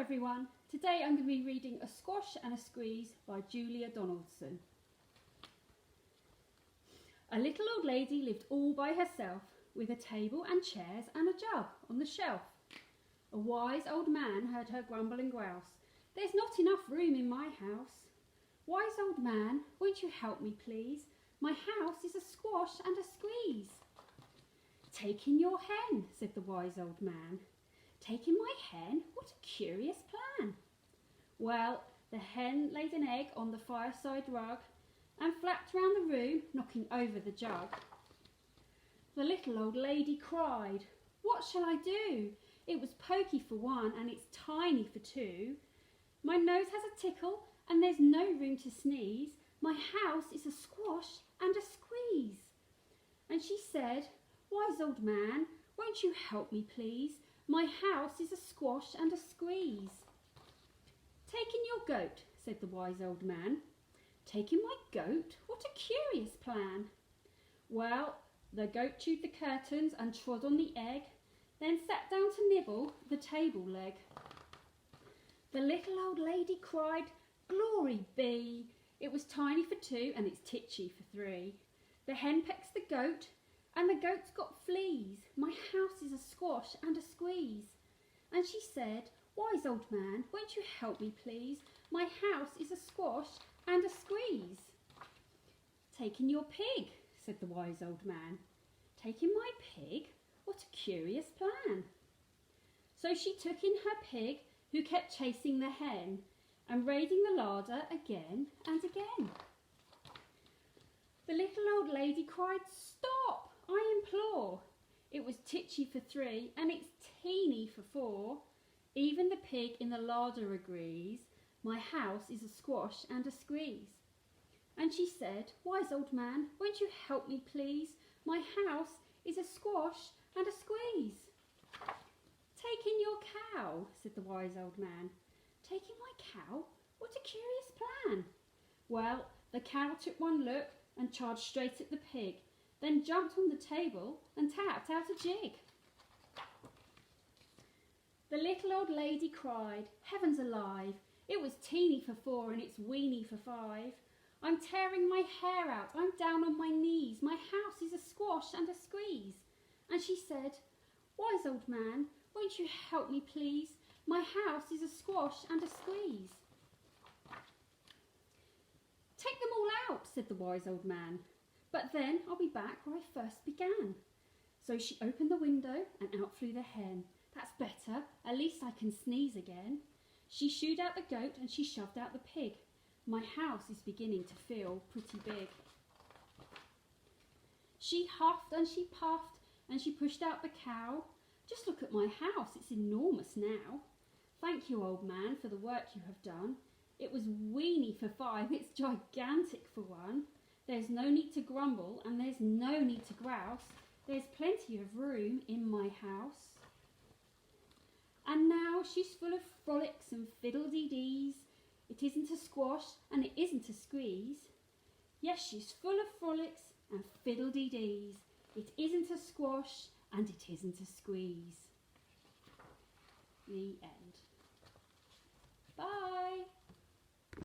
everyone, today I'm going to be reading A Squash and a Squeeze by Julia Donaldson. A little old lady lived all by herself with a table and chairs and a jug on the shelf. A wise old man heard her grumble and grouse. "There's not enough room in my house. Wise old man, won't you help me please? My house is a squash and a squeeze." "Take in your hen," said the wise old man. "Take in my hen? What a curious plan." Well, the hen laid an egg on the fireside rug and flapped round the room, knocking over the jug. The little old lady cried, "What shall I do? It was pokey for one and it's tiny for two. My nose has a tickle and there's no room to sneeze. My house is a squash and a squeeze." And she said, "Wise old man, won't you help me please? My house is a squash and a squeeze." "Take in your goat," said the wise old man. "Take in my goat? What a curious plan." Well, the goat chewed the curtains and trod on the egg, then sat down to nibble the table leg. The little old lady cried, "Glory be! It was tiny for two and it's titchy for three. The hen pecks the goat and the goat's got fleas. My house is a squash and a squeeze." And she said, "Wise old man, won't you help me please? My house is a squash and a squeeze." "Take in your pig," said the wise old man. "Take in my pig? What a curious plan." So she took in her pig, who kept chasing the hen and raiding the larder again and again. The little old lady cried, "Stop, I implore. It was titchy for three and it's teeny for four. Even the pig in the larder agrees. My house is a squash and a squeeze." And she said, "Wise old man, won't you help me please? My house is a squash and a squeeze." "Take in your cow," said the wise old man. "Take in my cow? What a curious plan." Well, the cow took one look and charged straight at the pig, then jumped on the table and tapped out a jig. The little old lady cried, "Heavens alive! It was teeny for four and it's weeny for five. I'm tearing my hair out, I'm down on my knees. My house is a squash and a squeeze." And she said, "Wise old man, won't you help me please? My house is a squash and a squeeze." "Take them all out," said the wise old man. "But then I'll be back where I first began." So she opened the window and out flew the hen. "That's better, at least I can sneeze again." She shooed out the goat and she shoved out the pig. My house is beginning to feel pretty big. She huffed and she puffed and she pushed out the cow. "Just look at my house, it's enormous now." "Thank you, old man, for the work you have done. It was weeny for five, it's gigantic for one. There's no need to grumble and there's no need to grouse. There's plenty of room in my house." And now she's full of frolics and fiddle-dee-dees. It isn't a squash and it isn't a squeeze. Yes, she's full of frolics and fiddle-dee-dees. It isn't a squash and it isn't a squeeze. The end. Bye.